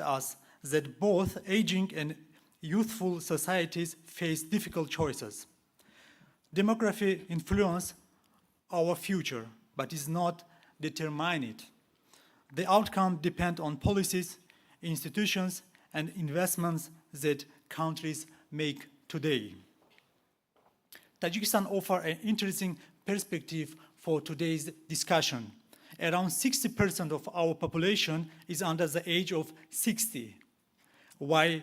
us that both aging and youthful societies face difficult choices. Demography influences our future, but is not determine it. The outcome depends on policies, institutions, and investments that countries make today. Tajikistan offers an interesting perspective for today's discussion. Around 60% of our population is under the age of 60, while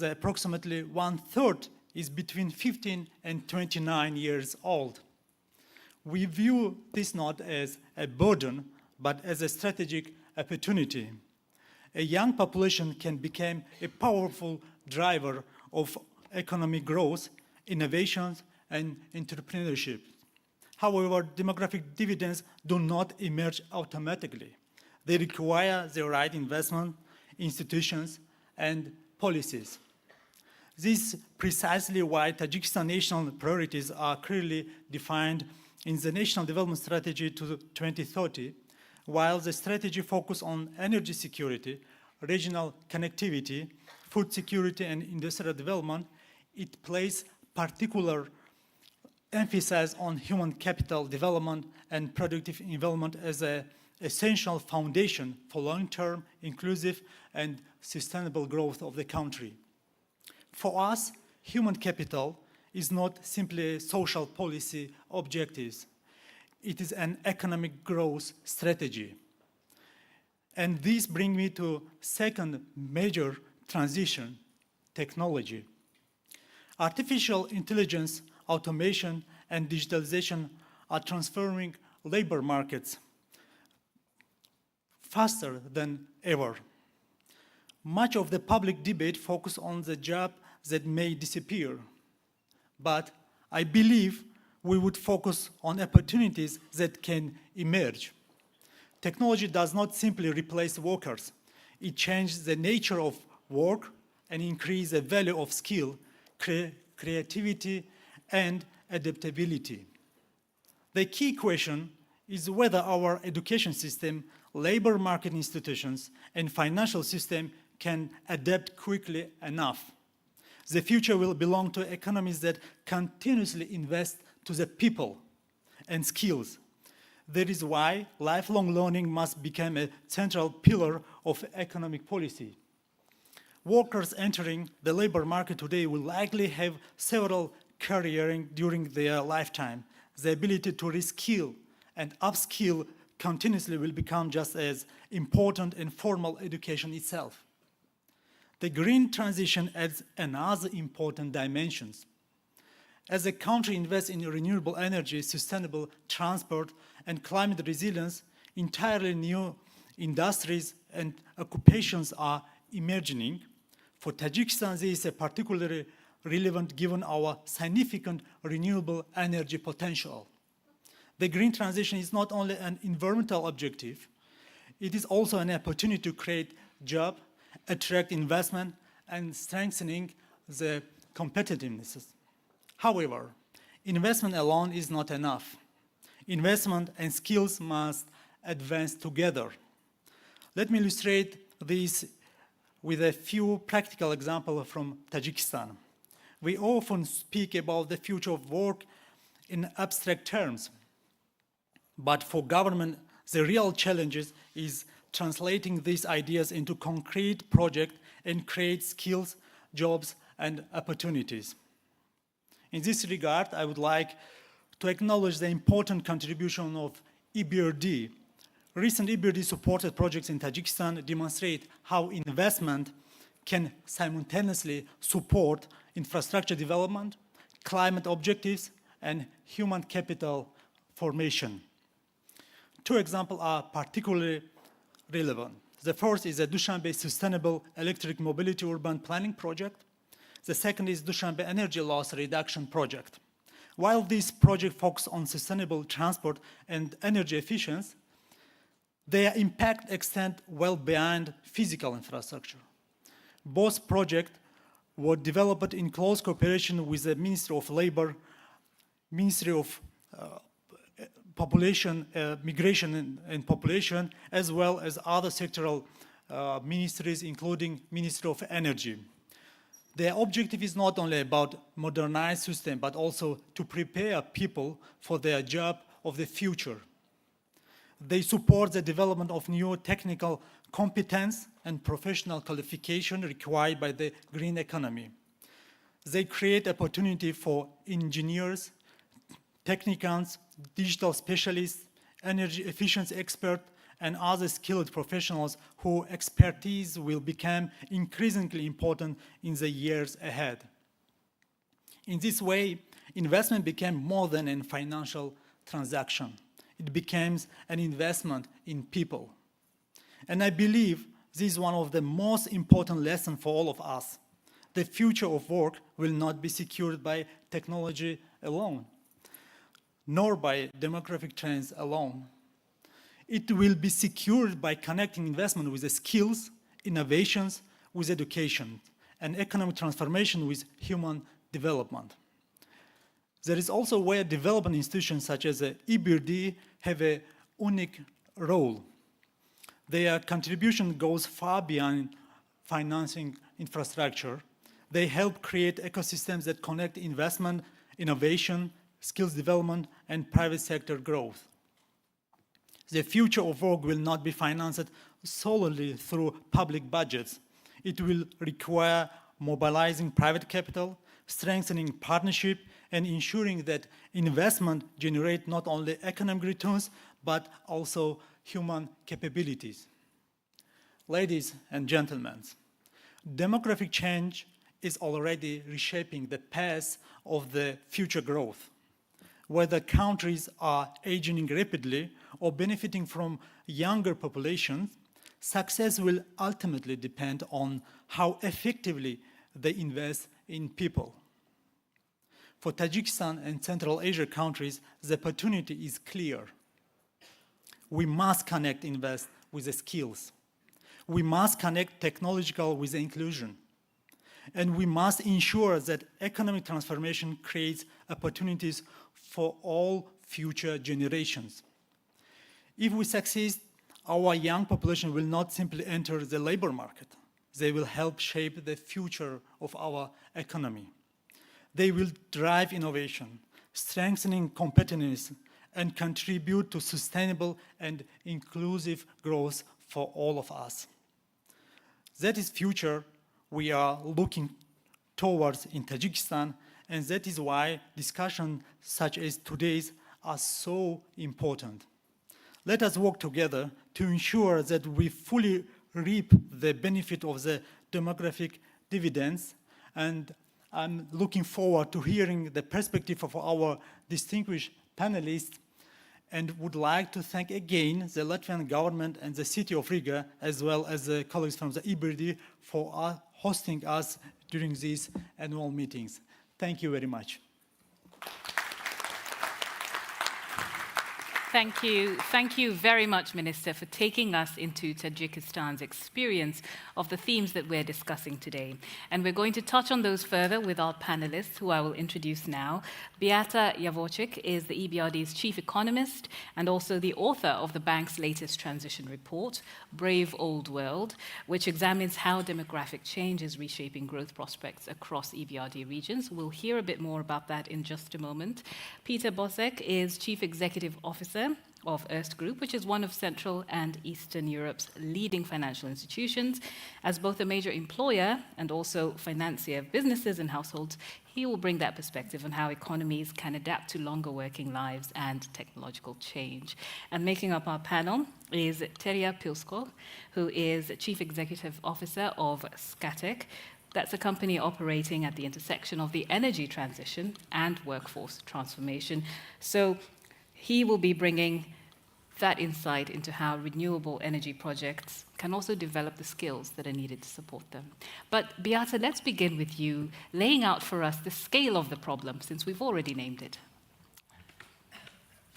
approximately one-third is between 15 and 29 years old. We view this not as a burden, but as a strategic opportunity. A young population can become a powerful driver of economic growth, innovations, and entrepreneurship. However, demographic dividends do not emerge automatically. They require the right investment, institutions, and policies. This is precisely why Tajikistan national priorities are clearly defined in the National Development Strategy to 2030, while the strategy focuses on energy security, regional connectivity, food security, and industrial development. It places particular emphasis on human capital development and productive development as an essential foundation for long-term, inclusive, and sustainable growth of the country. For us, human capital is not simply a social policy objectives. It is an economic growth strategy. And this brings me to second major transition, technology. Artificial intelligence, automation, and digitalization are transforming labor markets faster than ever. Much of the public debate focuses on the job that may disappear, but I believe we would focus on opportunities that can emerge. Technology does not simply replace workers. It changes the nature of work and increases the value of skill, creativity, and adaptability. The key question is whether our education system, labor market institutions, and financial system can adapt quickly enough. The future will belong to economies that continuously invest to the people and skills. That is why lifelong learning must become a central pillar of economic policy. Workers entering the labor market today will likely have several careers during their lifetime. The ability to reskill and upskill continuously will become just as important in formal education itself. The green transition adds another important dimension. As a country invests in renewable energy, sustainable transport, and climate resilience, entirely new industries and occupations are emerging. For Tajikistan, this is particularly relevant given our significant renewable energy potential. The green transition is not only an environmental objective, it is also an opportunity to create jobs, attract investment, and strengthening the competitiveness. However, investment alone is not enough. Investment and skills must advance together. Let me illustrate this with a few practical examples from Tajikistan. We often speak about the future of work in abstract terms, but for government, the real challenge is translating these ideas into concrete projects and create skills, jobs, and opportunities. In this regard, I would like to acknowledge the important contribution of EBRD. Recent EBRD-supported projects in Tajikistan demonstrate how investment can simultaneously support infrastructure development, climate objectives, and human capital formation. Two examples are particularly relevant. The first is the Dushanbe Sustainable Electric Mobility Urban Planning Project. The second is Dushanbe Energy Loss Reduction Project. While these projects focus on sustainable transport and energy efficiency, their impact extends well beyond physical infrastructure. Both projects were developed in close cooperation with the Ministry of Labor, Ministry of Migration and Population, as well as other sectoral ministries, including Ministry of Energy. Their objective is not only about modernized system, but also to prepare people for their job of the future. They support the development of new technical competence and professional qualification required by the green economy. They create opportunity for engineers, technicians, digital specialists, energy efficiency experts, and other skilled professionals whose expertise will become increasingly important in the years ahead. In this way, investment became more than a financial transaction. It becomes an investment in people. And I believe this is one of the most important lessons for all of us. The future of work will not be secured by technology alone, nor by demographic trends alone. It will be secured by connecting investment with the skills, innovations with education, and economic transformation with human development. There is also where development institutions such as the EBRD have a unique role. Their contribution goes far beyond financing infrastructure. They help create ecosystems that connect investment, innovation, skills development, and private sector growth. The future of work will not be financed solely through public budgets. It will require mobilizing private capital, strengthening partnership, and ensuring that investment generates not only economic returns, but also human capabilities. Ladies and gentlemen, demographic change is already reshaping the path of the future growth. Whether countries are aging rapidly or benefiting from younger populations, success will ultimately depend on how effectively they invest in people. For Tajikistan and Central Asia countries, the opportunity is clear. We must connect invest with the skills. We must connect technological with the inclusion. And we must ensure that economic transformation creates opportunities for all future generations. If we succeed, our young population will not simply enter the labor market. They will help shape the future of our economy. They will drive innovation, strengthening competitiveness, and contribute to sustainable and inclusive growth for all of us. That is future we are looking towards in Tajikistan, and that is why discussions such as today's are so important. Let us work together to ensure that we fully reap the benefit of the demographic dividends, and I'm looking forward to hearing the perspective of our distinguished panelists, and would like to thank again the Latvian government and the city of Riga, as well as the colleagues from the EBRD for hosting us during these annual meetings. Thank you very much. Thank you. Thank you very much, Minister, for taking us into Tajikistan's experience of the themes that we're discussing today. And we're going to touch on those further with our panelists, who I will introduce now. Beata Javorcik is the EBRD's chief economist and also the author of the bank's latest transition report, Brave Old World, which examines how demographic change is reshaping growth prospects across EBRD regions. We'll hear a bit more about that in just a moment. Peter Bosek is chief executive officer of Erste Group, which is one of Central and Eastern Europe's leading financial institutions. As both a major employer and also financier of businesses and households, he will bring that perspective on how economies can adapt to longer working lives and technological change. And making up our panel is Terja Pilsko, who is Chief Executive Officer of Skatek. That's a company operating at the intersection of the energy transition and workforce transformation. So he will be bringing that insight into how renewable energy projects can also develop the skills that are needed to support them. But Beata, let's begin with you laying out for us the scale of the problem, since we've already named it.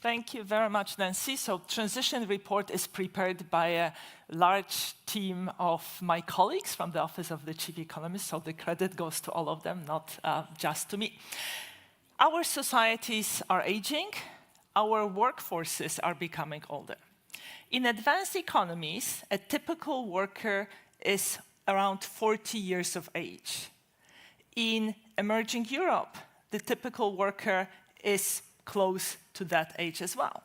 Thank you very much, Nancy. So transition report is prepared by a large team of my colleagues from the Office of the Chief Economist, so the credit goes to all of them, not just to me. Our societies are aging. Our workforces are becoming older. In advanced economies, a typical worker is around 40 years of age. In emerging Europe, the typical worker is close to that age as well.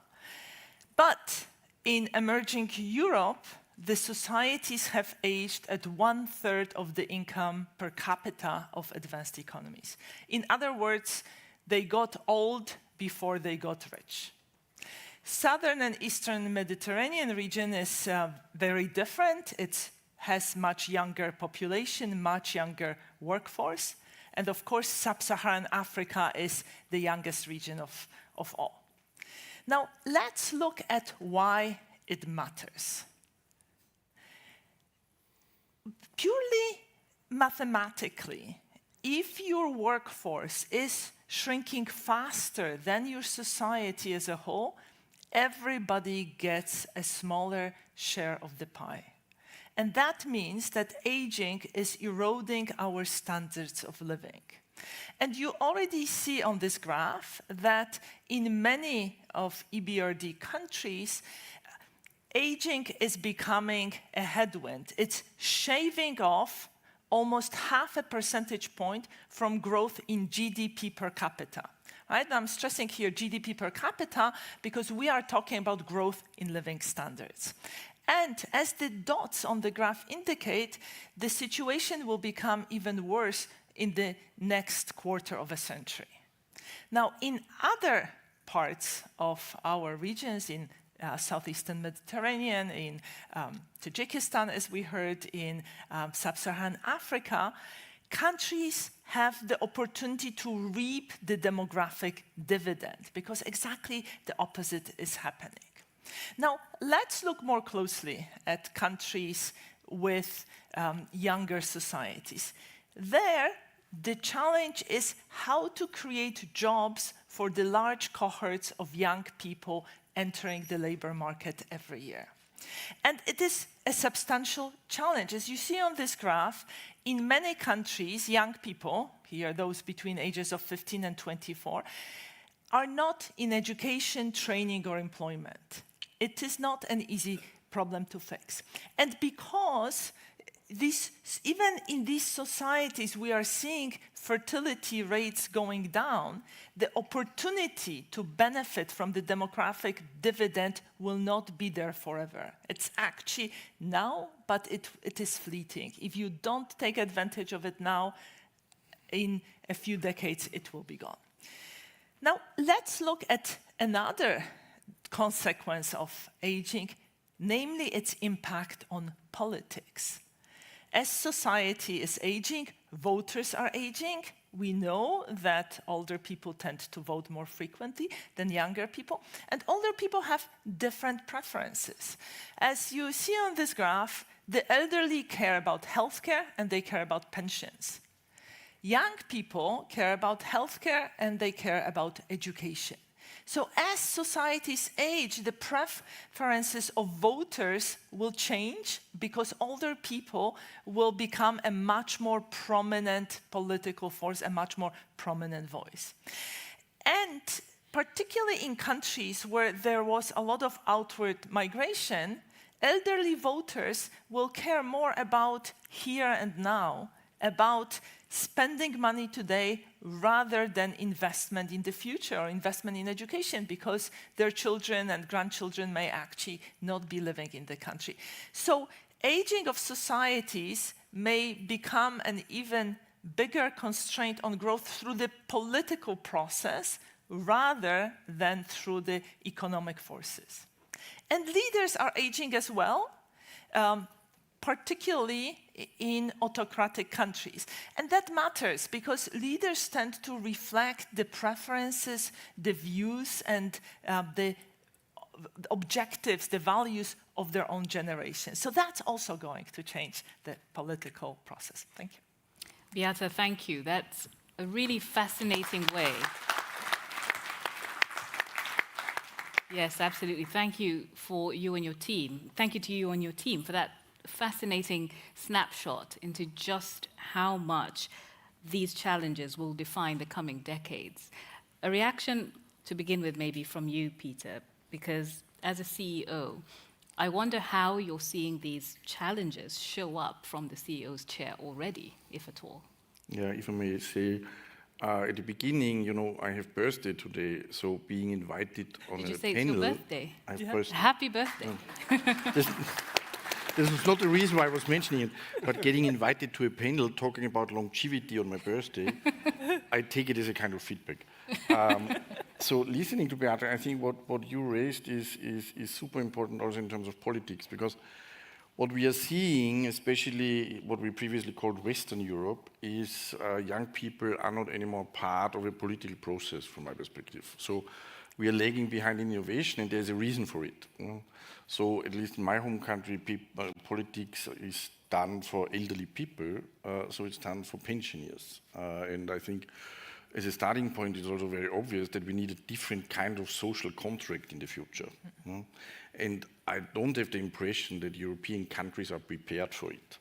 But in emerging Europe, the societies have aged at 1/3 of the income per capita of advanced economies. In other words, they got old before they got rich. Southern and Eastern Mediterranean region is very different. It has much younger population, much younger workforce. And of course, Sub-Saharan Africa is the youngest region of all. Now, let's look at why it matters. Purely mathematically, if your workforce is shrinking faster than your society as a whole, everybody gets a smaller share of the pie. And that means that aging is eroding our standards of living. And you already see on this graph that in many of EBRD countries, aging is becoming a headwind. It's shaving off almost 0.5 percentage point from growth in GDP per capita. Right? I'm stressing here GDP per capita because we are talking about growth in living standards. And as the dots on the graph indicate, the situation will become even worse in the next quarter of a century. Now, in other parts of our regions, in Southeastern Mediterranean, in Tajikistan, as we heard, in Sub-Saharan Africa, countries have the opportunity to reap the demographic dividend because exactly the opposite is happening. Now, let's look more closely at countries with younger societies. There, the challenge is how to create jobs for the large cohorts of young people entering the labor market every year. And it is a substantial challenge. As you see on this graph, in many countries, young people, here those between ages of 15 and 24, are not in education, training, or employment. It is not an easy problem to fix. And because even in these societies, we are seeing fertility rates going down, the opportunity to benefit from the demographic dividend will not be there forever. It's actually now, but it is fleeting. If you don't take advantage of it now, in a few decades, it will be gone. Now, let's look at another consequence of aging, namely its impact on politics. As society is aging, voters are aging. We know that older people tend to vote more frequently than younger people, and older people have different preferences. As you see on this graph, the elderly care about healthcare and they care about pensions. Young people care about healthcare and they care about education. So as societies age, the preferences of voters will change because older people will become a much more prominent political force, a much more prominent voice. And particularly in countries where there was a lot of outward migration, elderly voters will care more about here and now, about spending money today rather than investment in the future or investment in education because their children and grandchildren may actually not be living in the country. So aging of societies may become an even bigger constraint on growth through the political process rather than through the economic forces. And leaders are aging as well, particularly in autocratic countries. And that matters because leaders tend to reflect the preferences, the views, and the objectives, the values of their own generation. So that's also going to change the political process. Thank you. Beata, thank you. That's a really fascinating way. Yes, absolutely. Thank you for you and your team. Thank you to you and your team for that fascinating snapshot into just how much these challenges will define the coming decades. A reaction to begin with maybe from you, Peter, because as a CEO, I wonder how you're seeing these challenges show up from the CEO's chair already, if at all. Yeah, if I may say, at the beginning, you know, I have birthday today, so being invited on Did you a say panel. it's your birthday? I have birthday. Happy birthday. This is not the reason why I was mentioning it, but getting invited to a panel talking about longevity on my birthday, I take it as a kind of feedback. So listening to Beate, I think what you raised is super important also in terms of politics, because what we are seeing, especially what we previously called Western Europe, is young people are not anymore part of a political process from my perspective. So we are lagging behind in innovation, and there's a reason for it. You know? So at least in my home country, politics is done for elderly people, so it's done for pensioners. And I think as a starting point, it's also very obvious that we need a different kind of social contract in the future. And I don't have the impression that European countries are prepared for it.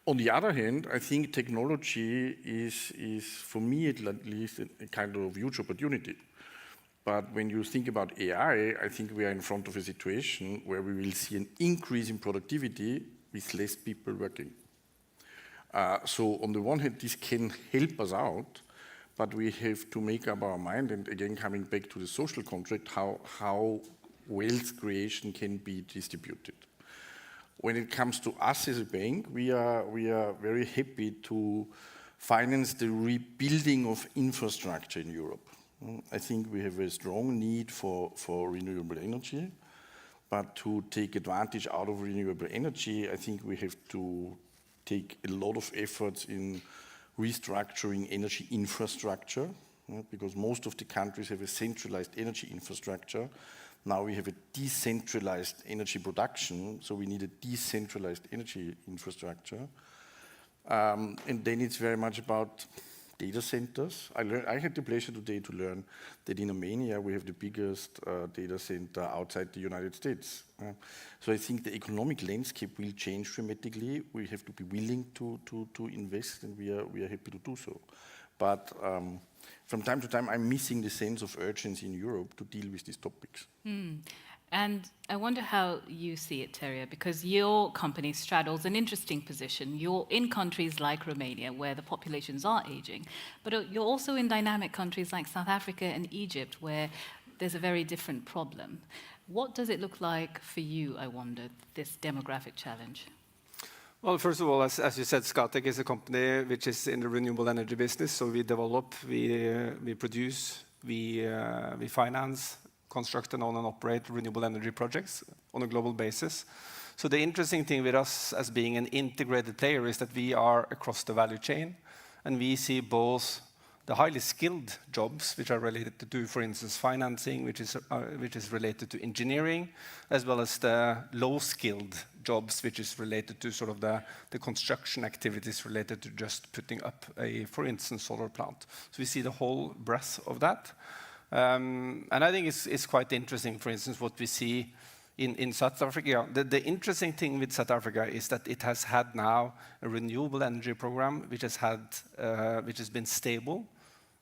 On the other hand, I think technology is for me at least, a kind of huge opportunity. But when you think about AI, I think we are in front of a situation where we will see an increase in productivity with less people working. So on the one hand, this can help us out, but we have to make up our mind, and again, coming back to the social contract, how wealth creation can be distributed. When it comes to us as a bank, we are very happy to finance the rebuilding of infrastructure in Europe. I think we have a strong need for renewable energy, but to take advantage out of renewable energy, I think we have to take a lot of efforts in restructuring energy infrastructure, because most of the countries have a centralized energy infrastructure. Now we have a decentralized energy production, so we need a decentralized energy infrastructure. And then it's very much about data centers. I had the pleasure today to learn that in Armenia we have the biggest data center outside the United States. So I think the economic landscape will change dramatically. We have to be willing to invest, and we are happy to do so. But from time to time, I'm missing the sense of urgency in Europe to deal with these topics. And I wonder how you see it, Terje, because your company straddles an interesting position. You're in countries like Romania, where the populations are aging, but you're also in dynamic countries like South Africa and Egypt, where there's a very different problem. What does it look like for you, I wonder, this demographic challenge? Well, first of all, as you said, Scatec is a company which is in the renewable energy business. So we develop, we produce, we finance, construct and own and operate renewable energy projects on a global basis. So the interesting thing with us as being an integrated player is that we are across the value chain, and we see both the highly skilled jobs, which are related to, for instance, financing, which is related to engineering, as well as the low-skilled jobs, which is related to sort of the construction activities related to just putting up a, for instance, solar plant. So we see the whole breadth of that. And I think it's quite interesting, for instance, what we see in South Africa. The interesting thing with South Africa is that it has had now a renewable energy program which has been stable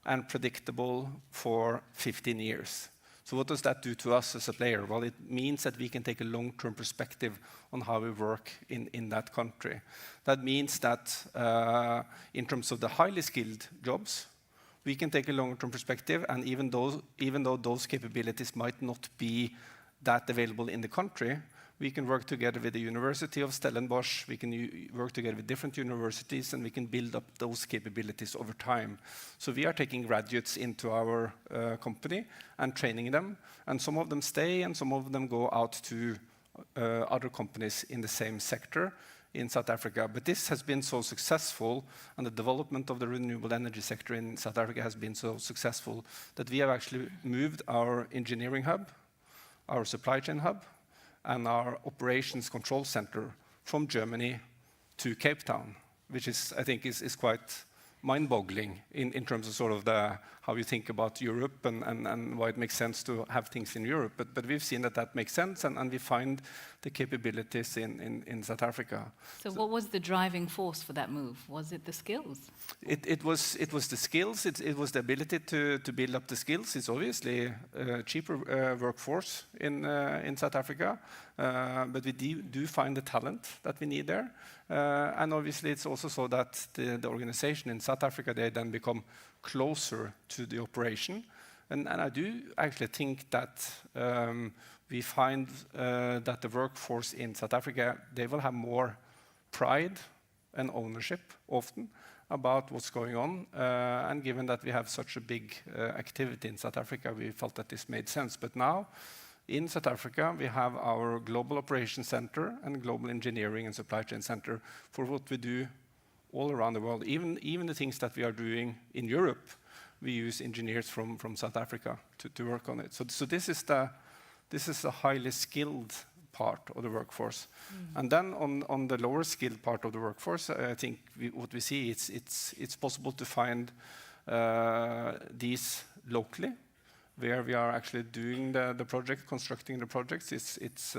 and predictable for 15 years. So what does that do to us as a player? Well, it means that we can take a long-term perspective on how we work in that country. That means that in terms of the highly skilled jobs, we can take a long-term perspective, and even though those capabilities might not be that available in the country, we can work together with the University of Stellenbosch, we can work together with different universities, and we can build up those capabilities over time. So we are taking graduates into our company and training them, and some of them stay and some of them go out to other companies in the same sector in South Africa. But this has been so successful, and the development of the renewable energy sector in South Africa has been so successful that we have actually moved our engineering hub, our supply chain hub, and our operations control center from Germany to Cape Town, which is, I think, is quite mind-boggling in terms of sort of how you think about Europe and why it makes sense to have things in Europe. But we've seen that makes sense, and we find the capabilities in South Africa. So what was the driving force for that move? Was it the skills? It was the skills. It was the ability to build up the skills. It's obviously a cheaper workforce in South Africa, but we do find the talent that we need there. And obviously, it's also so that the organization in South Africa, they then become closer to the operation. And I do actually think that we find that the workforce in South Africa, they will have more pride and ownership often about what's going on. And given that we have such a big activity in South Africa, we felt that this made sense. But now, in South Africa, we have our Global Operations Center and Global Engineering and Supply Chain Center for what we do all around the world. Even the things that we are doing in Europe, we use engineers from South Africa to work on it. So this is a highly skilled part of the workforce. And then on the lower skilled part of the workforce, I think what we see, it's possible to find these locally, where we are actually doing the project, constructing the projects. It's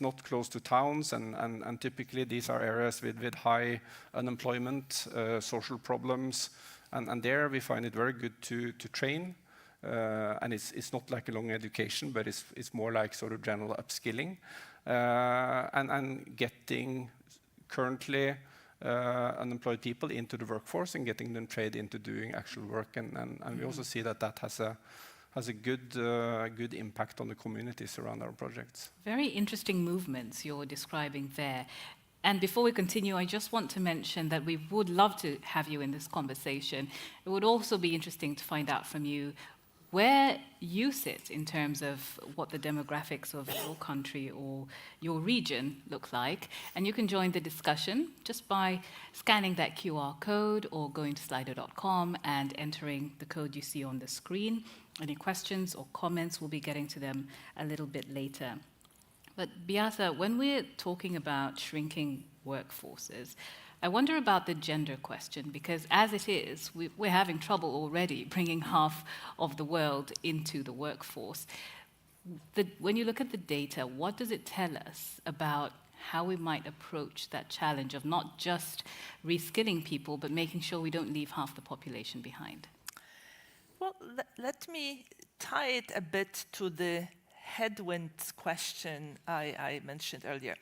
not close to towns, and typically these are areas with high unemployment, social problems, and there we find it very good to train. And it's not like a long education, but it's more like sort of general upskilling, and getting currently unemployed people into the workforce and getting them trained into doing actual work. And we also see that has a good impact on the communities around our projects. Very interesting movements you're describing there. And before we continue, I just want to mention that we would love to have you in this conversation. It would also be interesting to find out from you where you sit in terms of what the demographics of your country or your region look like. And you can join the discussion just by scanning that QR code or going to slido.com and entering the code you see on the screen. Any questions or comments, we'll be getting to them a little bit later. But Beata, when we're talking about shrinking workforces, I wonder about the gender question, because as it is, we're having trouble already bringing half of the world into the workforce. When you look at the data, what does it tell us about how we might approach that challenge of not just reskilling people, but making sure we don't leave half the population behind? Well, let me tie it a bit to the headwinds question I mentioned earlier.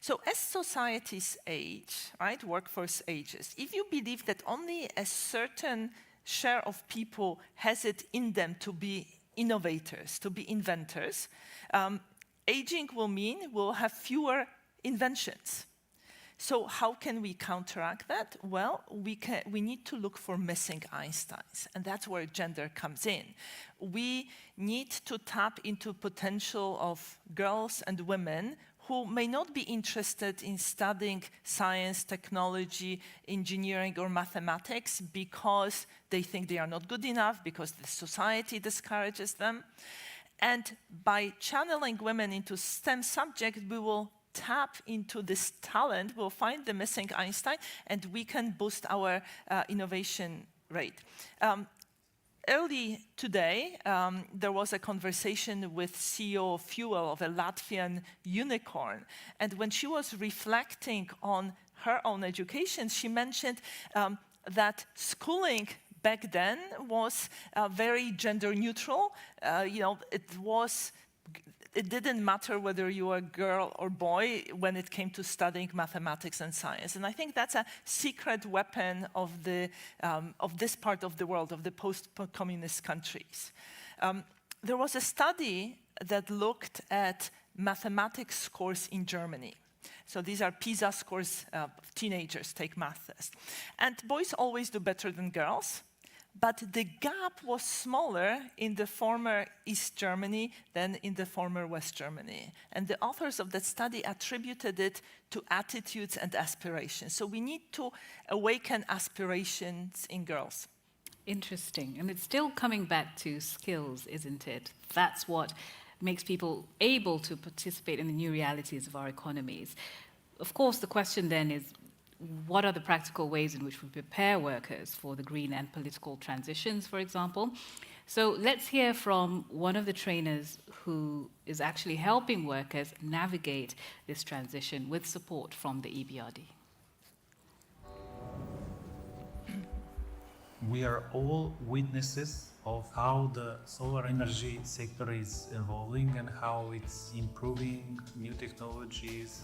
So as societies age, right, workforce ages, if you believe that only a certain share of people has it in them to be innovators, to be inventors, aging will mean we'll have fewer inventions. So how can we counteract that? Well, we need to look for missing Einsteins, and that's where gender comes in. We need to tap into potential of girls and women who may not be interested in studying science, technology, engineering, or mathematics because they think they are not good enough, because the society discourages them. And by channeling women into STEM subjects, we will tap into this talent, we'll find the missing Einstein, and we can boost our innovation rate. Early today, there was a conversation with CEO of Fuel, of a Latvian unicorn. And when she was reflecting on her own education, she mentioned that schooling back then was very gender neutral. It didn't matter whether you were a girl or boy when it came to studying mathematics and science. And I think that's a secret weapon of this part of the world, of the post-communist countries. There was a study that looked at mathematics scores in Germany. So these are PISA scores, teenagers take math tests. And boys always do better than girls. But the gap was smaller in the former East Germany than in the former West Germany. And the authors of that study attributed it to attitudes and aspirations. So we need to awaken aspirations in girls. Interesting. And it's still coming back to skills, isn't it? That's what makes people able to participate in the new realities of our economies. Of course, the question then is, what are the practical ways in which we prepare workers for the green and political transitions, for example. So let's hear from one of the trainers who is actually helping workers navigate this transition with support from the EBRD. We are all witnesses of how the solar energy sector is evolving and how it's improving new technologies.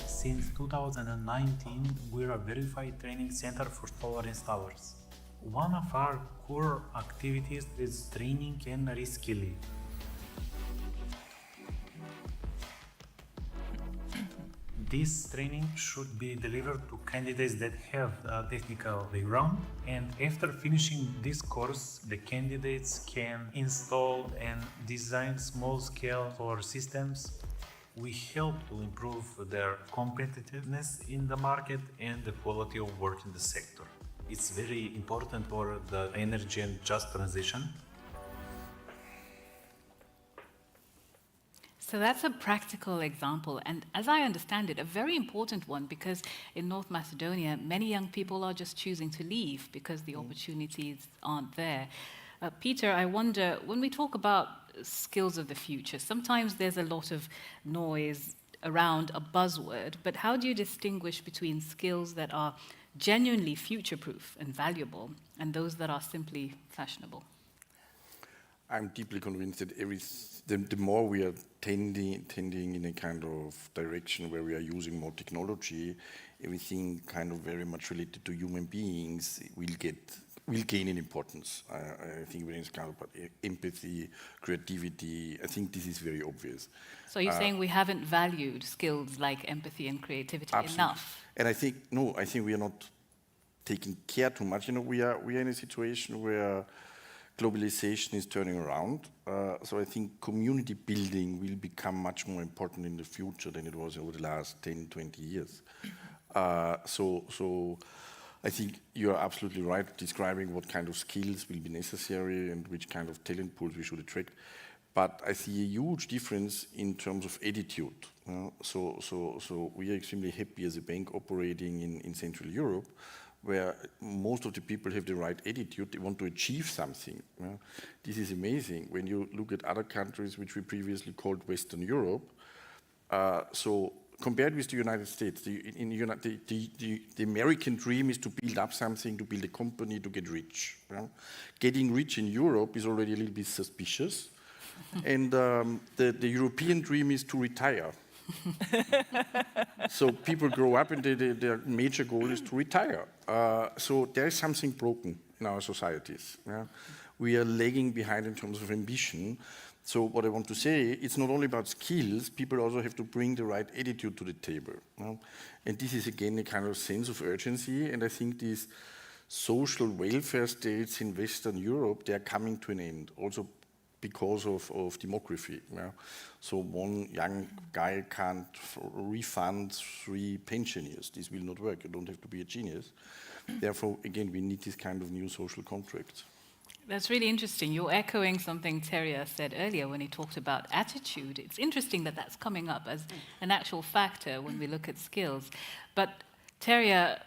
Since 2019, we're a verified training center for solar installers. One of our core activities is training and reskilling. This training should be delivered to candidates that have a technical background, and after finishing this course, the candidates can install and design small-scale solar systems. We help to improve their competitiveness in the market and the quality of work in the sector. It's very important for the energy and just transition. So that's a practical example, and as I understand it, a very important one, because in North Macedonia, many young people are just choosing to leave because the opportunities aren't there. Peter, I wonder, when we talk about skills of the future, sometimes there's a lot of noise around a buzzword, but how do you distinguish between skills that are genuinely future-proof and valuable and those that are simply fashionable? I'm deeply convinced that the more we are tending in a kind of direction where we are using more technology, everything kind of very much related to human beings will gain in importance. I think when it's kind of about empathy, creativity, I think this is very obvious. So you're saying we haven't valued skills like empathy and creativity enough? And I think we are not taking care too much. You know, we are in a situation where globalization is turning around. So I think community building will become much more important in the future than it was over the last 10, 20 years. So I think you are absolutely right describing what kind of skills will be necessary and which kind of talent pools we should attract. But I see a huge difference in terms of attitude. So we are extremely happy as a bank operating in Central Europe, where most of the people have the right attitude, they want to achieve something. This is amazing when you look at other countries which we previously called Western Europe. So compared with the United States, the American dream is to build up something, to build a company, to get rich. Getting rich in Europe is already a little bit suspicious. And the European dream is to retire. So people grow up and their major goal is to retire. So there is something broken in our societies. We are lagging behind in terms of ambition. So what I want to say, it's not only about skills, people also have to bring the right attitude to the table. And this is again a kind of sense of urgency, and I think these social welfare states in Western Europe, they are coming to an end, also because of demography. So one young guy can't refund 3 pension years. This will not work. You don't have to be a genius. Therefore, again, we need this kind of new social contract. That's really interesting. You're echoing something Terja said earlier when he talked about attitude. It's interesting that that's coming up as an actual factor when we look at skills. But Terja,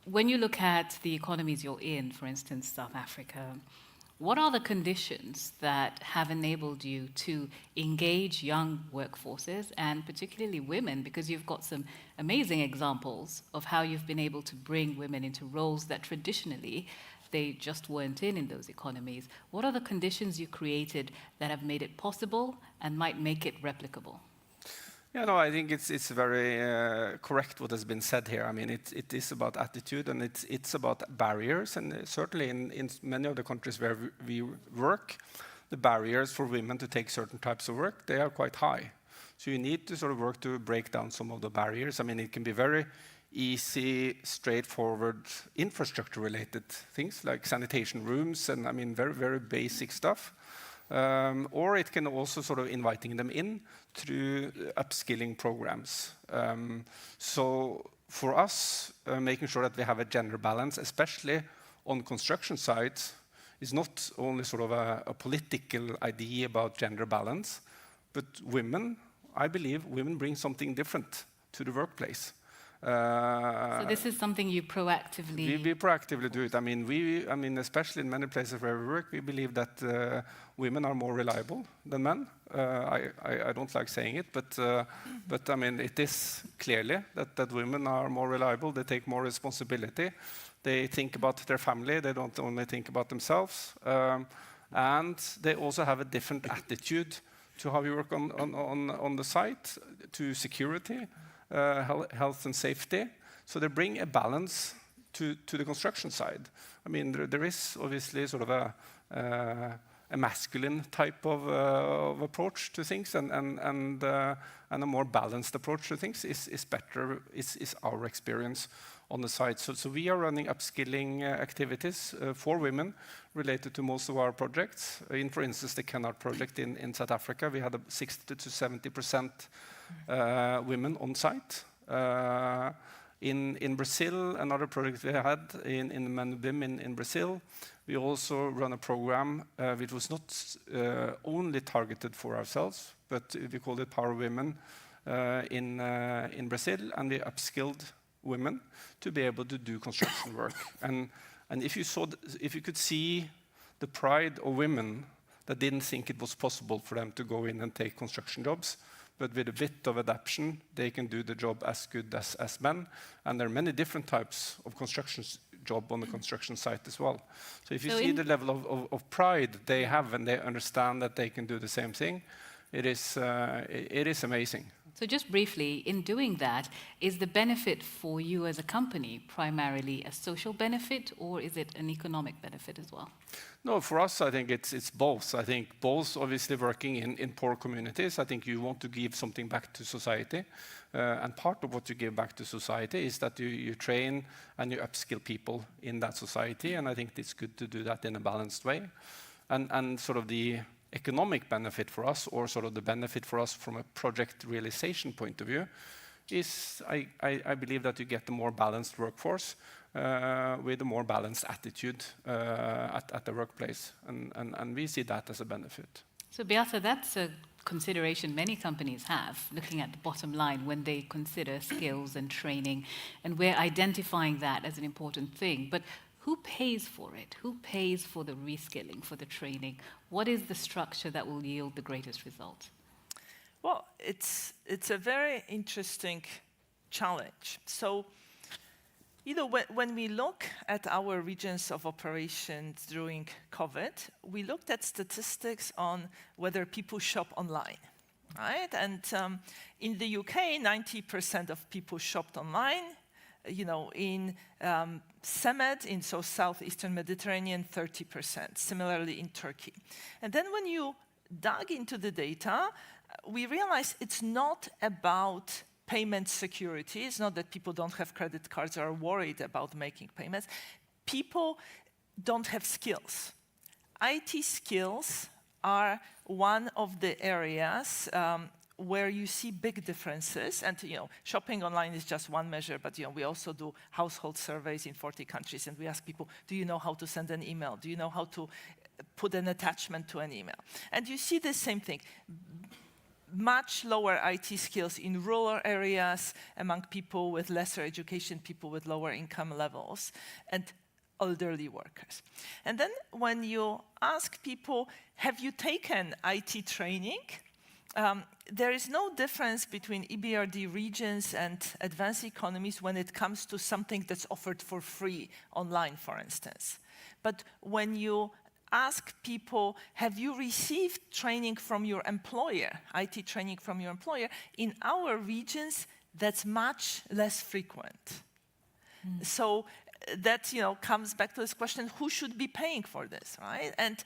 when you look at the economies you're in, for instance, South Africa, what are the conditions that have enabled you to engage young workforces, and particularly women, because you've got some amazing examples of how you've been able to bring women into roles that traditionally they just weren't in those economies? What are the conditions you created that have made it possible and might make it replicable? Yeah, no, I think it's very correct what has been said here. I mean, it is about attitude, and it's about barriers, and certainly in many of the countries where we work, the barriers for women to take certain types of work, they are quite high. So you need to sort of work to break down some of the barriers. I mean, it can be very easy, straightforward infrastructure-related things like sanitation rooms, and I mean, very, very basic stuff. Or it can also sort of inviting them in through upskilling programs. So for us, making sure that we have a gender balance, especially on construction sites, is not only sort of a political idea about gender balance, but women I believe women bring something different to the workplace. So this is something you proactively... We proactively do it. I mean, especially in many places where we work, we believe that women are more reliable than men. I don't like saying it, but I mean, it is clearly that women are more reliable. They take more responsibility. They think about their family. They don't only think about themselves. And they also have a different attitude to how you work on the site, to security, health and safety. So they bring a balance to the construction side. I mean, there is obviously sort of a masculine type of approach to things, and a more balanced approach to things is better, is our experience on the site. So we are running upskilling activities for women related to most of our projects. For instance, the Kennard project in South Africa, we had 60 to 70% women on site. In Brazil, another project we had in Manubim in Brazil, we also run a program which was not only targeted for ourselves, but we called it Power Women in Brazil, and we upskilled women to be able to do construction work. And if you could see the pride of women that didn't think it was possible for them to go in and take construction jobs, but with a bit of adaptation, they can do the job as good as men. And there are many different types of construction job on the construction site as well. So if you see the level of pride they have, and they understand that they can do the same thing, it is amazing. So just briefly, in doing that, is the benefit for you as a company primarily a social benefit, or is it an economic benefit as well? No, for us, I think it's both. I think both, obviously, working in poor communities, I think you want to give something back to society. And part of what you give back to society is that you train and you upskill people in that society. And I think it's good to do that in a balanced way. And sort of the economic benefit for us, or sort of the benefit for us from a project realization point of view, is I believe that you get a more balanced workforce with a more balanced attitude at the workplace. And we see that as a benefit. So Beata, that's a consideration many companies have, looking at the bottom line when they consider skills and training, and we're identifying that as an important thing. But who pays for it? Who pays for the reskilling, for the training? What is the structure that will yield the greatest result? Well, it's a very interesting challenge. So, when we look at our regions of operations during COVID, we looked at statistics on whether people shop online, right? And in the UK, 90% of people shopped online. In CEMED, so southeastern Mediterranean, 30%, similarly in Turkey. And then when you dug into the data, we realized it's not about payment security. It's not that people don't have credit cards or are worried about making payments. People don't have skills. IT skills are one of the areas where you see big differences, and shopping online is just one measure, but we also do household surveys in 40 countries, and we ask people, do you know how to send an email? Do you know how to put an attachment to an email? And you see the same thing. Much lower IT skills in rural areas, among people with lesser education, people with lower income levels, and elderly workers. And then when you ask people, have you taken IT training? There is no difference between EBRD regions and advanced economies when it comes to something that's offered for free online, for instance. But when you ask people, have you received training from your employer, IT training from your employer, in our regions, that's much less frequent. So that comes back to this question, who should be paying for this, right? And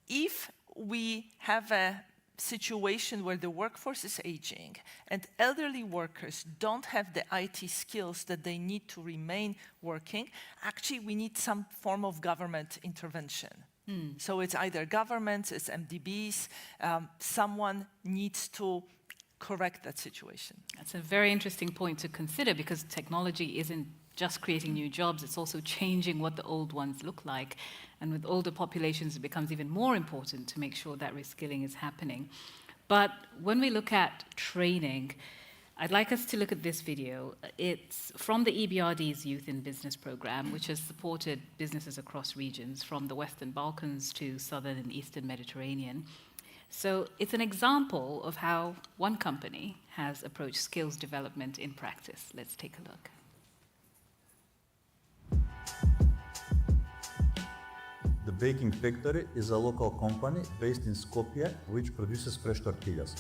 if we have a situation where the workforce is aging and elderly workers don't have the IT skills that they need to remain working, actually we need some form of government intervention. So it's either governments, it's MDBs, someone needs to correct that situation. That's a very interesting point to consider, because technology isn't just creating new jobs, it's also changing what the old ones look like. And with older populations, it becomes even more important to make sure that reskilling is happening. But when we look at training, I'd like us to look at this video. It's from the EBRD's Youth in Business program, which has supported businesses across regions from the Western Balkans to Southern and Eastern Mediterranean. So it's an example of how one company has approached skills development in practice. Let's take a look. The Baking Factory is a local company based in Skopje which produces fresh tortillas.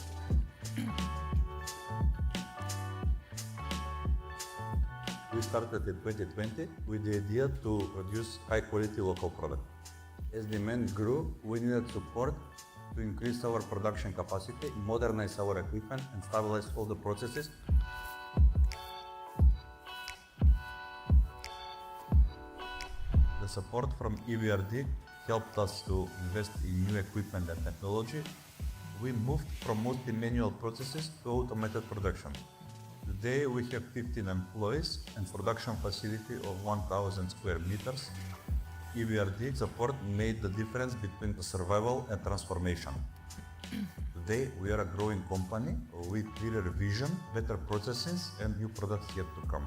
We started in 2020 with the idea to produce high-quality local product. As demand grew, we needed support to increase our production capacity, modernize our equipment, and stabilize all the processes. The support from EBRD helped us to invest in new equipment and technology. We moved from mostly manual processes to automated production. Today we have 15 employees and production facility of 1,000 square meters. EBRD support made the difference between the survival and transformation. Today we are a growing company with clearer vision, better processes, and new products yet to come.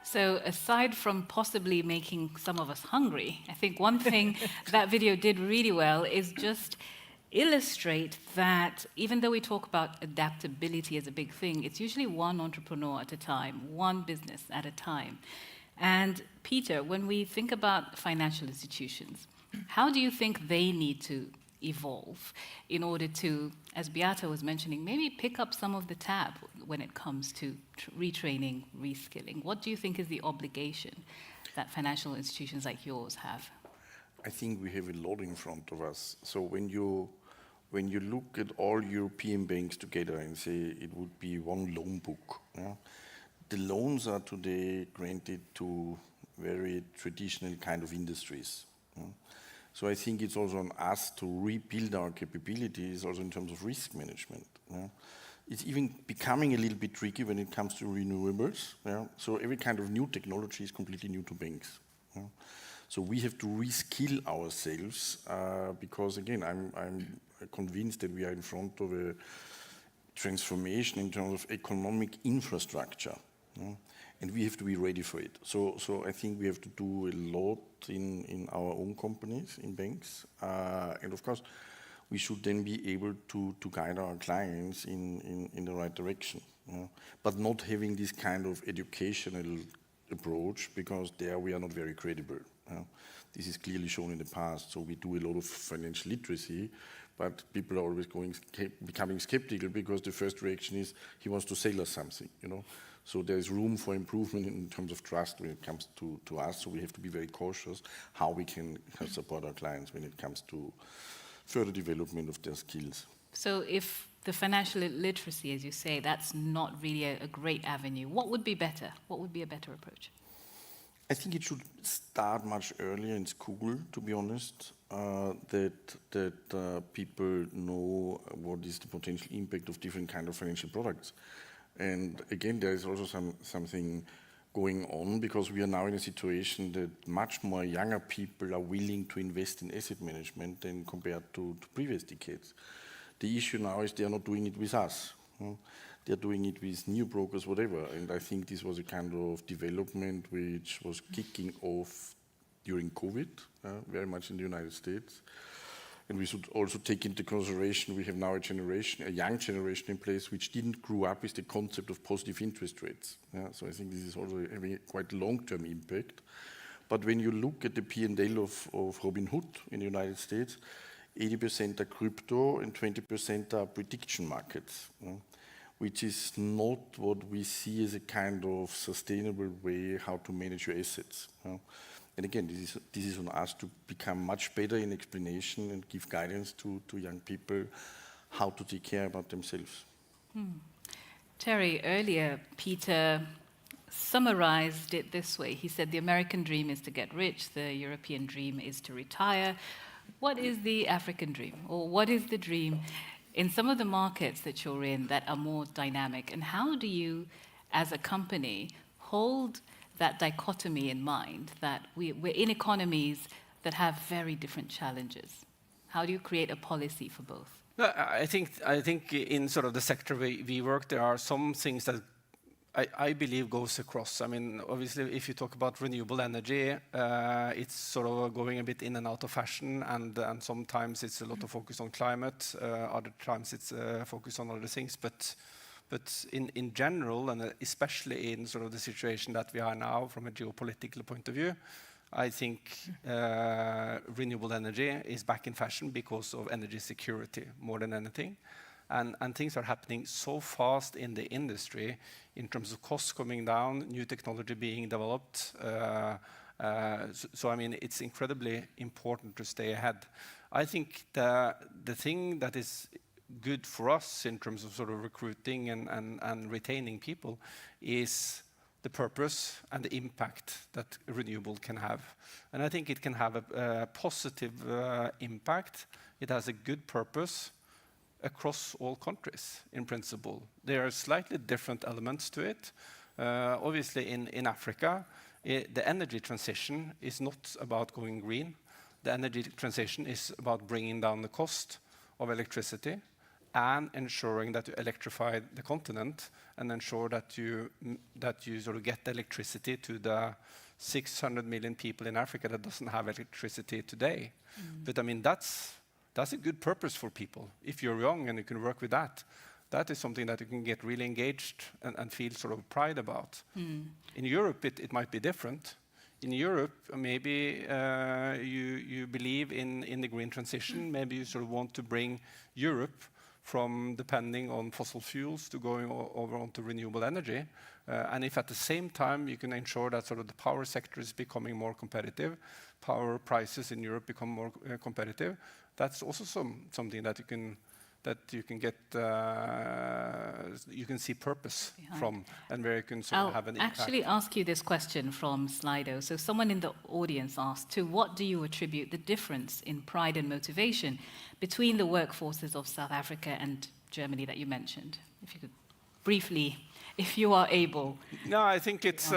So aside from possibly making some of us hungry, I think one thing that video did really well is just illustrate that even though we talk about adaptability as a big thing, it's usually one entrepreneur at a time, one business at a time. And Peter, when we think about financial institutions, how do you think they need to evolve in order to, as Beata was mentioning, maybe pick up some of the tab when it comes to retraining, reskilling? What do you think is the obligation that financial institutions like yours have? I think we have a lot in front of us. So when you look at all European banks together and say it would be one loan book, yeah, the loans are today granted to very traditional kind of industries. Yeah. So I think it's also on us to rebuild our capabilities also in terms of risk management. Yeah. It's even becoming a little bit tricky when it comes to renewables. Yeah. So every kind of new technology is completely new to banks. Yeah. So we have to reskill ourselves because again, I'm convinced that we are in front of a transformation in terms of economic infrastructure. Yeah. And we have to be ready for it. So I think we have to do a lot in our own companies, in banks. And of course, we should then be able to guide our clients in the right direction. Yeah. But not having this kind of educational approach, because there we are not very credible. This is clearly shown in the past. So we do a lot of financial literacy, but people are always becoming skeptical because the first reaction is he wants to sell us something, you know. So there is room for improvement in terms of trust when it comes to us. So we have to be very cautious how we can support our clients when it comes to further development of their skills. So if the financial literacy, as you say, that's not really a great avenue, what would be better? What would be a better approach? I think it should start much earlier in school, to be honest, that people know what is the potential impact of different kind of financial products. And again, there is also something going on because we are now in a situation that much more younger people are willing to invest in asset management than compared to previous decades. The issue now is they are not doing it with us. They're doing it with new brokers, whatever. And I think this was a kind of development which was kicking off during COVID, very much in the United States. And we should also take into consideration we have now a young generation in place which didn't grow up with the concept of positive interest rates. Yeah? So I think this is also having a quite long-term impact. But when you look at the P&L of Robinhood in the United States, 80% are crypto and 20% are prediction markets, which is not what we see as a kind of sustainable way how to manage your assets. And again, this is on us to become much better in explanation and give guidance to young people how to take care about themselves. Terry, earlier, Peter summarized it this way. He said the American dream is to get rich, the European dream is to retire. What is the African dream? Or what is the dream in some of the markets that you're in that are more dynamic? And how do you, as a company, hold that dichotomy in mind, that we're in economies that have very different challenges? How do you create a policy for both? No, I think in sort of the sector we work, there are some things that I believe goes across. I mean, obviously, if you talk about renewable energy, it's sort of going a bit in and out of fashion, and sometimes it's a lot of focus on climate, other times it's focus on other things. But in general, and especially in sort of the situation that we are now from a geopolitical point of view, I think renewable energy is back in fashion because of energy security more than anything. And things are happening so fast in the industry in terms of costs coming down, new technology being developed. So I mean, it's incredibly important to stay ahead. I think the thing that is good for us in terms of sort of recruiting and retaining people is the purpose and the impact that renewable can have. And I think it can have a positive impact. It has a good purpose across all countries, in principle. There are slightly different elements to it. Obviously, in Africa, the energy transition is not about going green. The energy transition is about bringing down the cost of electricity and ensuring that you electrify the continent and ensure that you sort of get the electricity to the 600 million people in Africa that doesn't have electricity today. But I mean, that's a good purpose for people. If you're young and you can work with that, that is something that you can get really engaged and feel sort of pride about. In Europe, it might be different. In Europe, maybe you believe in the green transition. Maybe you sort of want to bring Europe from depending on fossil fuels to going over onto renewable energy. And if at the same time you can ensure that sort of the power sector is becoming more competitive, power prices in Europe become more competitive, that's also something that you can get, you can see purpose from, and where you can sort of have an impact. I'll actually ask you this question from Slido. So someone in the audience asked, to what do you attribute the difference in pride and motivation between the workforces of South Africa and Germany that you mentioned? If you could briefly, if you are able. No, I think it's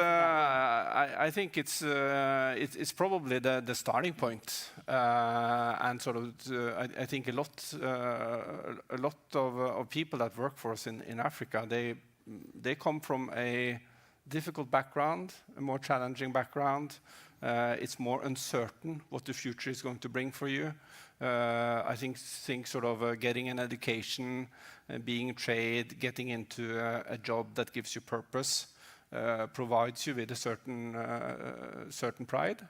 it's probably the starting point, and sort of I think a lot of people that work for us in Africa, they come from a difficult background, a more challenging background. It's more uncertain what the future is going to bring for you. I think sort of getting an education, being trained, getting into a job that gives you purpose, provides you with a certain pride,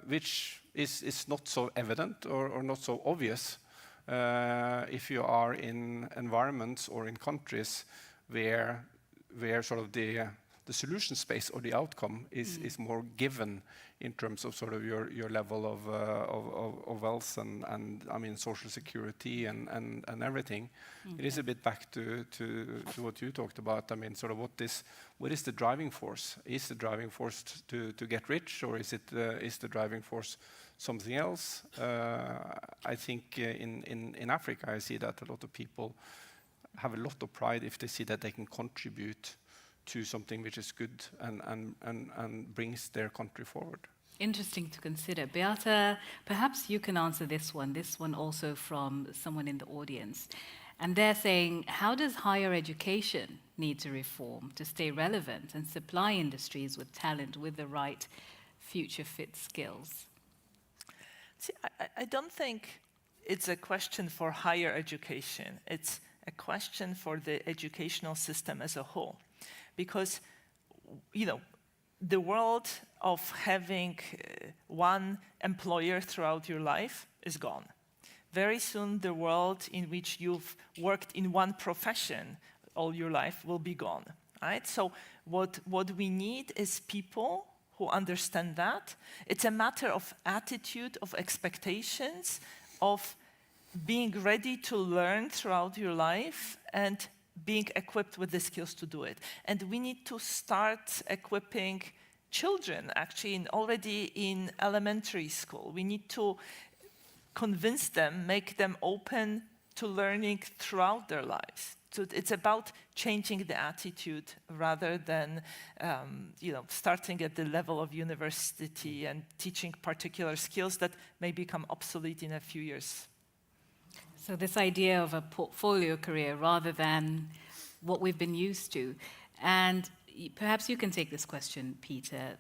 which is not so evident or not so obvious if you are in environments or in countries where sort of the solution space or the outcome is more given in terms of sort of your level of wealth and I mean social security and everything. It is a bit back to what you talked about. I mean, sort of what is the driving force? Is the driving force to get rich, or is the driving force something else? I think in Africa I see that a lot of people have a lot of pride if they see that they can contribute to something which is good and brings their country forward. Interesting to consider. Beata, perhaps you can answer this one also from someone in the audience. And they're saying, how does higher education need to reform to stay relevant and supply industries with talent with the right future fit skills? See, I don't think it's a question for higher education. It's a question for the educational system as a whole. Because, you know, the world of having one employer throughout your life is gone. Very soon, the world in which you've worked in one profession all your life will be gone, right? So what we need is people who understand that. It's a matter of attitude, of expectations, of being ready to learn throughout your life and being equipped with the skills to do it. And we need to start equipping children, actually, already in elementary school. We need to convince them, make them open to learning throughout their lives. So it's about changing the attitude rather than starting at the level of university and teaching particular skills that may become obsolete in a few years. So this idea of a portfolio career rather than what we've been used to. And perhaps you can take this question, Peter.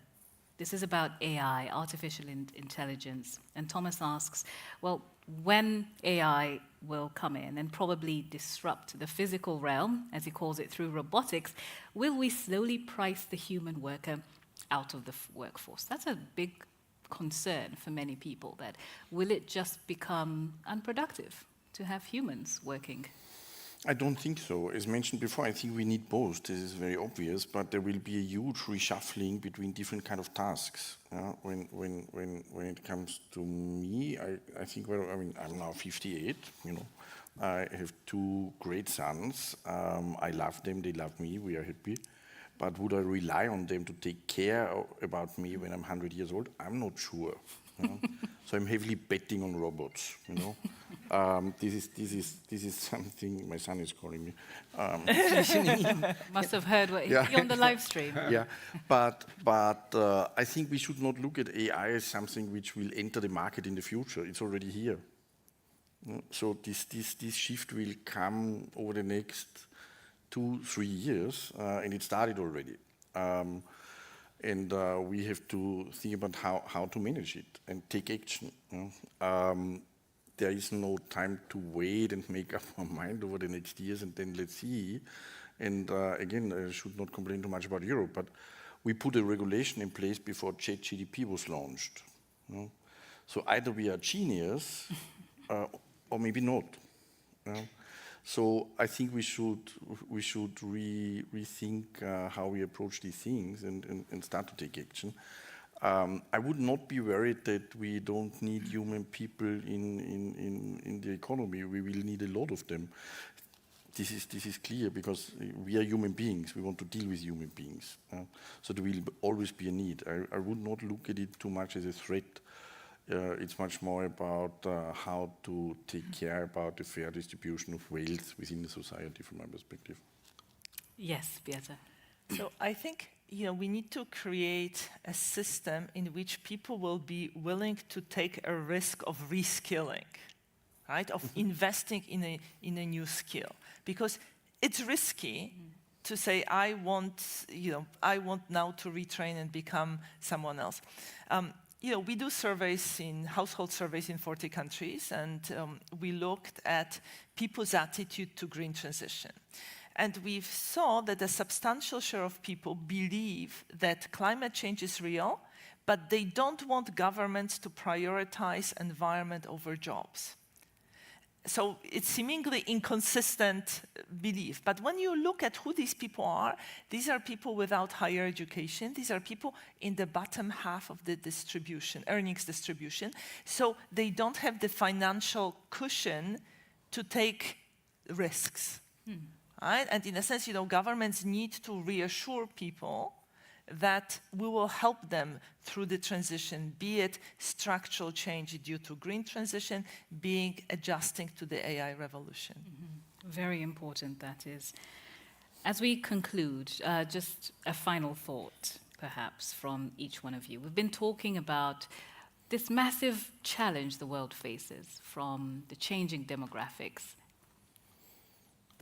This is about AI, artificial intelligence. And Thomas asks, well, when AI will come in and probably disrupt the physical realm, as he calls it, through robotics, will we slowly price the human worker out of the workforce? That's a big concern for many people, that will it just become unproductive to have humans working? I don't think so. As mentioned before, I think we need both. This is very obvious, but there will be a huge reshuffling between different kind of tasks. When it comes to me, I think, well, I mean, I'm now 58, you know. I have 2 great sons. I love them, they love me, we are happy. But would I rely on them to take care about me when I'm 100 years old? I'm not sure. You know? So I'm heavily betting on robots, you know. This is something my son is calling me. Must have heard what you're on the live stream. Yeah, but I think we should not look at AI as something which will enter the market in the future. It's already here. So this shift will come over the next 2-3 years, and it started already. And we have to think about how to manage it and take action. You know? There is no time to wait and make up our mind over the next years, and then let's see. And again, I should not complain too much about Europe, but we put a regulation in place before ChatGPT was launched. You know? So either we are genius, or maybe not. You know? So I think we should rethink how we approach these things and start to take action. I would not be worried that we don't need human people in the economy. We will need a lot of them. This is clear because we are human beings. We want to deal with human beings. So there will always be a need. I would not look at it too much as a threat. It's much more about how to take care about the fair distribution of wealth within the society from my perspective. Yes, Beata. So I think we need to create a system in which people will be willing to take a risk of reskilling, right? Of investing in a new skill, because it's risky to say I want now to retrain and become someone else. We do household surveys in 40 countries, and we looked at people's attitude to green transition. And we saw that a substantial share of people believe that climate change is real, but they don't want governments to prioritize environment over jobs. So it's seemingly inconsistent belief. But when you look at who these people are, these are people without higher education. These are people in the bottom half of the earnings distribution. So they don't have the financial cushion to take risks. Right? And in a sense, governments need to reassure people that we will help them through the transition, be it structural change due to green transition, being adjusting to the AI revolution. Very important, that is. As we conclude, just a final thought, perhaps, from each one of you. We've been talking about this massive challenge the world faces, from the changing demographics,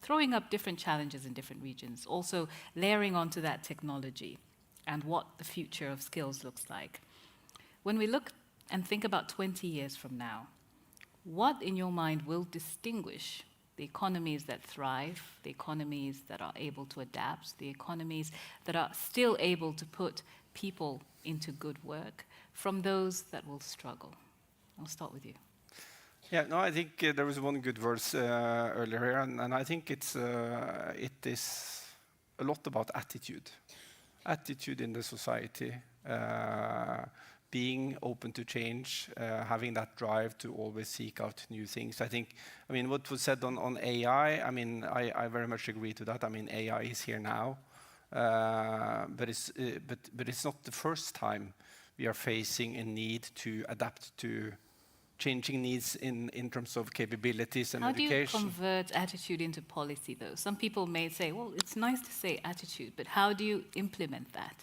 throwing up different challenges in different regions, also layering onto that technology and what the future of skills looks like. When we look and think about 20 years from now, what in your mind will distinguish the economies that thrive, the economies that are able to adapt, the economies that are still able to put people into good work, from those that will struggle? I'll start with you. Yeah, no, I think there was one good verse earlier here, and I think it is a lot about attitude. Attitude in the society, being open to change, having that drive to always seek out new things. I mean, what was said on AI, I mean, I very much agree to that. I mean, AI is here now, but it's not the first time we are facing a need to adapt to changing needs in terms of capabilities and How do you education. convert attitude into policy, though? Some people may say, well, it's nice to say attitude, but how do you implement that?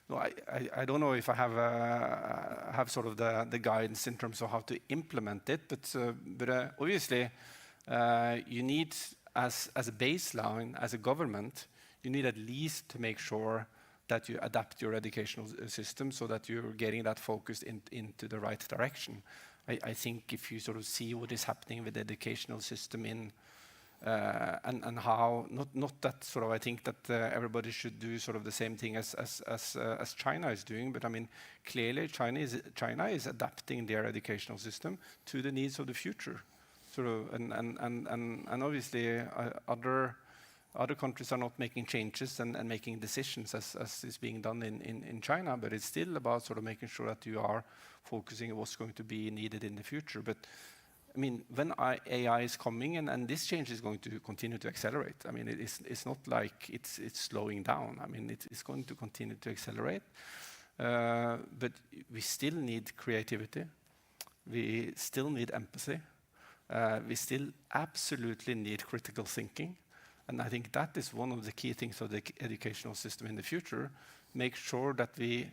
No, I don't know if I have sort of the guidance in terms of how to implement it, but obviously you need, as a baseline, as a government, you need at least to make sure that you adapt your educational system so that you're getting that focused into the right direction. I think if you sort of see what is happening with the educational system and how, not that sort of, I think that everybody should do sort of the same thing as China is doing, but I mean, clearly China is adapting their educational system to the needs of the future. Sort of, and obviously other countries are not making changes and making decisions as is being done in China, but it's still about sort of making sure that you are focusing on what's going to be needed in the future. But I mean, when AI is coming, and this change is going to continue to accelerate. I mean, it's not like it's slowing down. I mean, it's going to continue to accelerate. But we still need creativity. We still need empathy. We still absolutely need critical thinking. And I think that is one of the key things of the educational system in the future. Make sure that we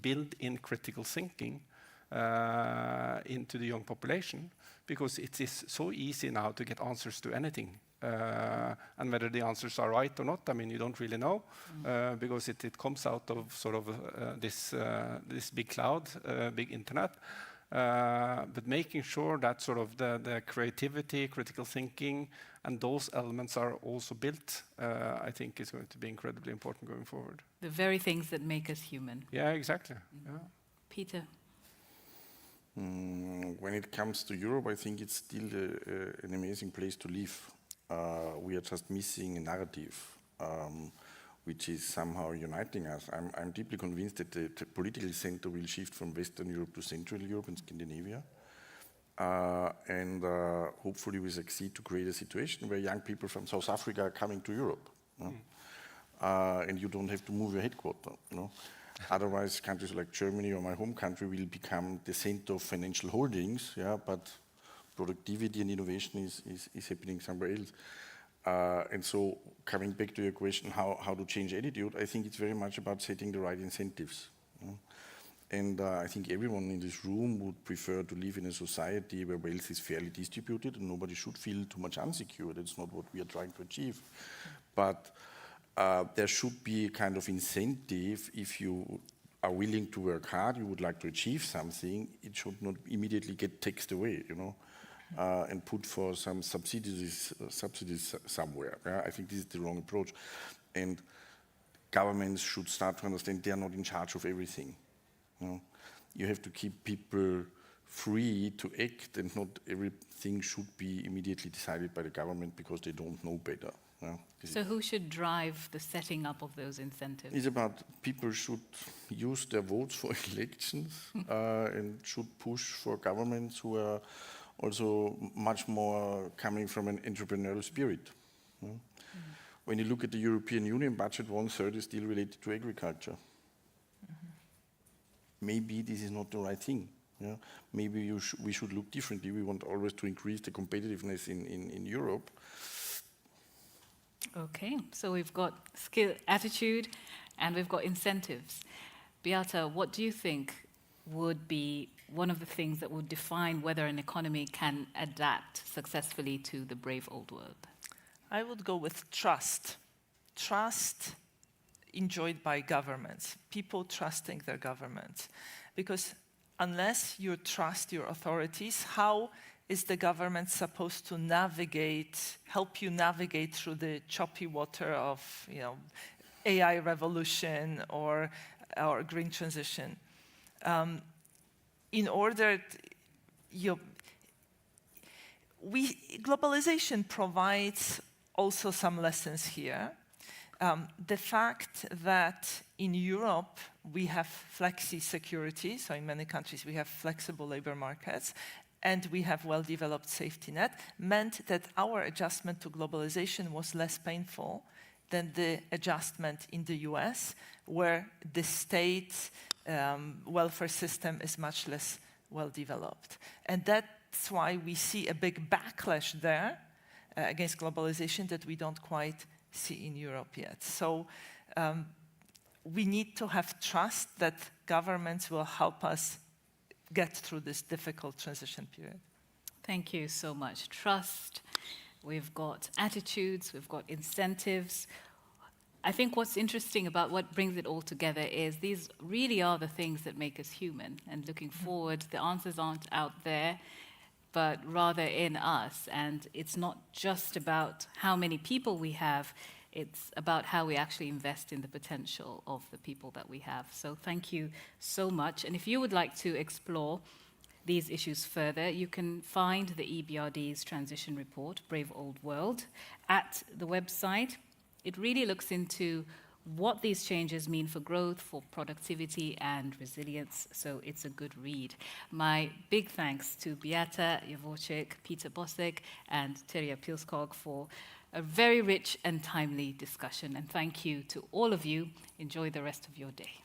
build in critical thinking into the young population, because it is so easy now to get answers to anything. And whether the answers are right or not, I mean, you don't really know, because it comes out of sort of this big cloud, big internet. But making sure that sort of the creativity, critical thinking, and those elements are also built, I think is going to be incredibly important going forward. The very things that make us human. Yeah, exactly. Yeah. Peter? When it comes to Europe, I think it's still an amazing place to live. We are just missing a narrative which is somehow uniting us. I'm deeply convinced that the political center will shift from Western Europe to Central Europe and Scandinavia. And hopefully we succeed to create a situation where young people from South Africa are coming to Europe. And you don't have to move your headquarters. Otherwise, countries like Germany or my home country will become the center of financial holdings, but productivity and innovation is happening somewhere else. And so coming back to your question, how to change attitude, I think it's very much about setting the right incentives. And I think everyone in this room would prefer to live in a society where wealth is fairly distributed and nobody should feel too much insecure. That's not what we are trying to achieve. But there should be a kind of incentive. If you are willing to work hard, you would like to achieve something, it should not immediately get taxed away, and put for some subsidies somewhere. I think this is the wrong approach. And governments should start to understand they are not in charge of everything. You have to keep people free to act, and not everything should be immediately decided by the government because they don't know better. So who should drive the setting up of those incentives? It's about people should use their votes for elections and should push for governments who are also much more coming from an entrepreneurial spirit. When you look at the European Union budget, 1/3 is still related to agriculture. Maybe this is not the right thing. Maybe we should look differently. We want always to increase the competitiveness in Europe. Okay, so we've got skill, attitude, and we've got incentives. Beata, what do you think would be one of the things that would define whether an economy can adapt successfully to the brave old world? I would go with trust. Trust enjoyed by governments, people trusting their governments. Because unless you trust your authorities, how is the government supposed to help you navigate through the choppy water of, AI revolution or green transition? Globalization provides also some lessons here. The fact that in Europe we have flexi-security, so in many countries we have flexible labor markets, and we have well-developed safety net, meant that our adjustment to globalization was less painful than the adjustment in the US, where the state welfare system is much less well developed. And that's why we see a big backlash there against globalization that we don't quite see in Europe yet. So we need to have trust that governments will help us get through this difficult transition period. Thank you so much. Trust, we've got attitudes, we've got incentives. I think what's interesting about what brings it all together is these really are the things that make us human. And looking forward, the answers aren't out there, but rather in us. And it's not just about how many people we have, it's about how we actually invest in the potential of the people that we have. So thank you so much. And if you would like to explore these issues further, you can find the EBRD's transition report, Brave Old World, at the website. It really looks into what these changes mean for growth, for productivity and resilience, so it's a good read. My big thanks to Beata Javorcik, Peter Bosek, and Terja Pilskog for a very rich and timely discussion. And thank you to all of you. Enjoy the rest of your day.